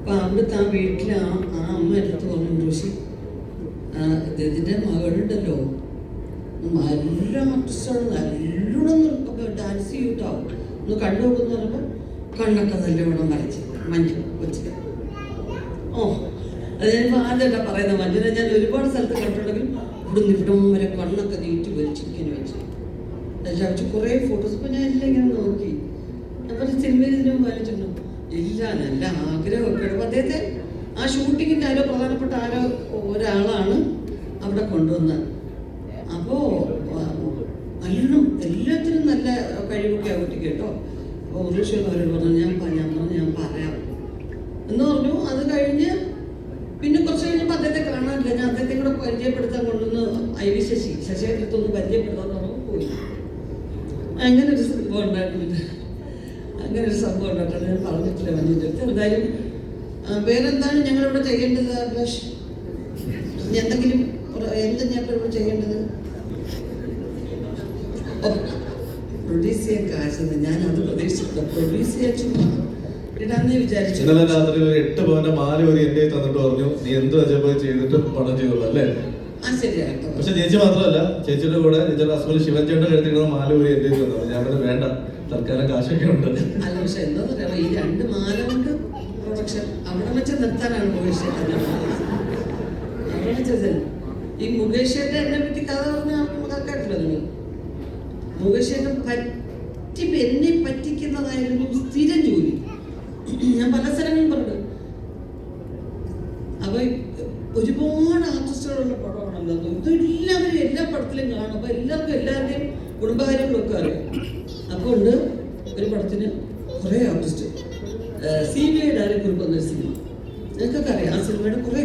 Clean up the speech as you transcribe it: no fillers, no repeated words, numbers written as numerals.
അപ്പം അവിടുത്തെ ആ വീട്ടിൽ ആ അമ്മ എടുത്ത് പറഞ്ഞു, ഋഷി ഇതിൻ്റെ മകളുണ്ടല്ലോ നല്ല ആർട്ടിസ്റ്റാണ്, നല്ലോണം ഡാൻസ് ചെയ്യൂട്ടോ, ഒന്ന് കണ്ടു നോക്കുന്നു പറയുമ്പോൾ കണ്ണൊക്കെ നല്ലോണം വരച്ച് മഞ്ജു കൊച്ചിട്ട്. ഓ അത് ഞാനിപ്പോൾ ആദ്യമല്ല പറയുന്നത്, മഞ്ജുനെ ഞാൻ ഒരുപാട് സ്ഥലത്ത് കണ്ടിട്ടുണ്ടെങ്കിൽ ഇവിടം വരെ കണ്ണൊക്കെ നീട്ടി വലിച്ചിരിക്കാൻ വെച്ച് വെച്ച് കുറേ ഫോട്ടോസ്. ഇപ്പോൾ ഞാൻ എല്ലാം ഇങ്ങനെ നോക്കി. ഞാൻ പറഞ്ഞ സിനിമയിൽ ഇതിനും വലിച്ചിട്ടുണ്ട് ഇല്ല, നല്ല ആഗ്രഹമൊക്കെ എടുക്കും. അദ്ദേഹത്തെ ആ ഷൂട്ടിങ്ങിൻ്റെ ആരോ പ്രധാനപ്പെട്ട ഒരാളാണ് അവിടെ കൊണ്ടുവന്നത്. അപ്പോൾ നല്ലോണം എല്ലാത്തിനും നല്ല കഴിവൊക്കെ ആ കുട്ടിക്ക് കേട്ടോ. അപ്പോൾ ഉറുഷികൾ അവരോട് പറഞ്ഞു ഞാൻ പറയാം എന്ന് പറഞ്ഞു. അത് കഴിഞ്ഞ് പിന്നെ കുറച്ച് കഴിഞ്ഞപ്പോൾ അദ്ദേഹത്തെ കാണാനില്ല. ഞാൻ അദ്ദേഹത്തെ കൂടെ പരിചയപ്പെടുത്താൻ കൊണ്ടുവന്ന് IV ശശിയെടുത്തൊന്ന് പരിചയപ്പെടുത്താൻ പറഞ്ഞു പോയി. അങ്ങനെ ഒരു സംഭവം ഉണ്ടായിട്ടുണ്ട്. ഞാൻ പറഞ്ഞിട്ടില്ല മഞ്ജുൻ്റെ അടുത്ത്. എന്തായാലും വേറെന്താണ് ഞങ്ങളിവിടെ ചെയ്യേണ്ടത് അഭിലാഷ്? എന്തെങ്കിലും എന്താ ഞാൻ ഇവിടെ ചെയ്യേണ്ടത്? പ്രൊഡ്യൂസ് ചെയ്യാൻ കാശെന്ന് ഞാൻ അത് പ്രതീക്ഷിച്ചില്ല. പ്രൊഡ്യൂസ് ചെയ്യാൻ ചുമ്മാ ഇടാന്നേ വിചാരിച്ചു. ഇന്നലെ രാത്രി ഒരു 8 പവന്റെ മാല ഒരു എന്റെ തന്നിട്ട് പറഞ്ഞു നീ എന്ത് വെച്ചപ്പോൾ ചെയ്തിട്ട് പണം ചെയ്തോളൂ അല്ലേ? ശരിയാട്ടോ. പക്ഷെ ചേച്ചി മാത്രമല്ല, ചേച്ചിയുടെ കൂടെ ചേച്ചിയുടെ ഹസ്ബൻഡ് ശിവൻചേട്ടൻ എടുത്തിരിക്കുന്ന മാല ഒരു എന്റെ തന്നു. ഞാൻ പറഞ്ഞു വേണ്ട, തൽക്കാലം കാശൊക്കെ ഉണ്ട്. അല്ല പക്ഷെ എന്താ പറയാ, ഈ 2 മാല കൊണ്ട് പ്രൊഡക്ഷൻ അവിടെ വെച്ച് നിർത്താനാണ് മുകേഷ് ചേട്ടൻ. അവിടെ വെച്ചത് ഈ മുകേഷ് ചേട്ടൻ എന്നെ പറ്റി കഥ പറഞ്ഞാൽ കേട്ടില്ല നിങ്ങൾ? മുകേഷ് ചേട്ടൻ എന്നെ പറ്റിക്കുന്നതായിരുന്നു സ്ഥിരം ജോലി. ഞാൻ പല സ്ഥലങ്ങളും പറഞ്ഞു. അപ്പൊ ഒരുപാട് ആർട്ടിസ്റ്റുകളുള്ള പടമാണല്ലോ ഇത്. എല്ലാവരും എല്ലാ പടത്തിലും കാണും. അപ്പൊ എല്ലാവർക്കും എല്ലാവരുടെയും കുടുംബകാര്യങ്ങളൊക്കെ അറിയാം. അപ്പോൾ ഉണ്ട് ഒരു പടത്തിന് കുറേ ആർട്ടിസ്റ്റ്. CBI ഡയറക്ടർക്ക് വന്നൊരു സിനിമ, നിങ്ങൾക്കൊക്കെ അറിയാം. ആ സിനിമയുടെ കുറേ